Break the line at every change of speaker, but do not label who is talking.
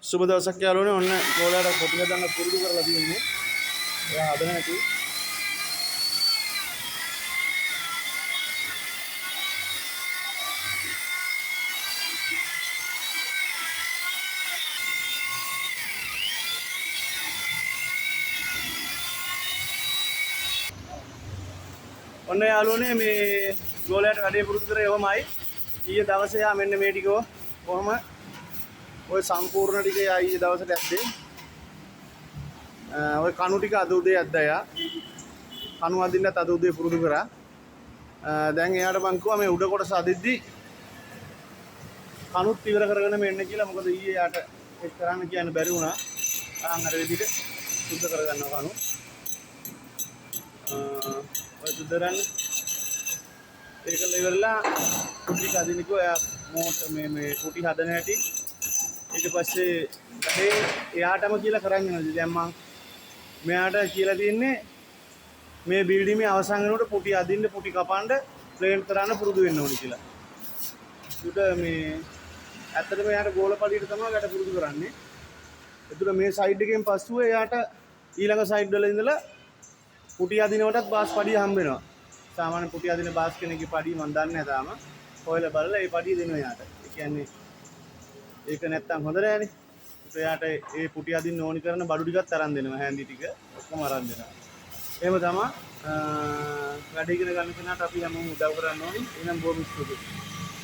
සුබ දවසක් යාළුවනේ. ඔන්න ගෝලයාට කොටි හදන්න පුරුදු කරලා තියෙන්නේ. එයා හදන හැටි. ඔන්න යාළුවනේ මේ ගෝලයාට වැඩේ පුරුදු කරේ එහෙමයි. ඊයේ දවසේ යා මෙන්න මේ ටික කොහොම ඔය සම්පූර්ණ ටික යා ඊයේ දවසට ඇද්දේ. ඔය කණු ටික අද උදේ ඇද්දා යා. කණු අදින්නත් අද උදේ පුරුදු කරා. දැන් එයාට මං කිව්වා මේ උඩ කොටස අදිද්දි කණුත් ඉවර කරගෙන මෙන්න කියලා. මොකද ඊයේ යාට ඒක කරන්න කියන්න බැරි වුණා. අර විදිහට සුද්ධ කරගන්නවා කණු. ඔය සුද්ධ කරන්න ඒකල ඉවරලා කුටි කදිනකෝ එයා මෝට් මේ කුටි හදන හැටි. ඊට පස්සේ ගහේ එයාටම කියලා කරන් යනවා. දැන් මං මෙයාට කියලා තියන්නේ මේ බිල්ඩිමේ අවසන් වෙනකොට පුටි අදින්න පුටි කපන්න ප්ලේන් කරන්න පුරුදු වෙන්න ඕනි කියලා. ඒකට මේ ඇත්තටම එයාට ගෝලපඩියට තමයි වැඩ පුරුදු කරන්නේ. ඒතර මේ සයිඩ් එකෙන් පස්සුව එයාට ඊළඟ සයිඩ් වල ඉඳලා පුටි අදිනකොටත් බාස් පඩිය හම්බ වෙනවා. සාමාන්‍ය පුටි අදින බාස් කෙනෙක්ගේ පඩිය මම දන්නේ නැහැ තාම. හොයලා බලලා ඒ පඩිය දෙනවා එයාට. ඒ කියන්නේ ඒක නැත්තම් හොඳ නෑනේ. ඒත් එයාට ඒ පුටි අදින්න ඕනි කරන බඩු ටිකත් අරන් දෙනවා. හැන්දි ටික ඔක්කොම අරන් දෙනවා. එහෙම තමයි වැඩ ඉගෙන ගන්න කෙනාට අපි හැමෝම උදව් කරන්න ඕනි. එහෙනම් බොහොම ස්තුතියි.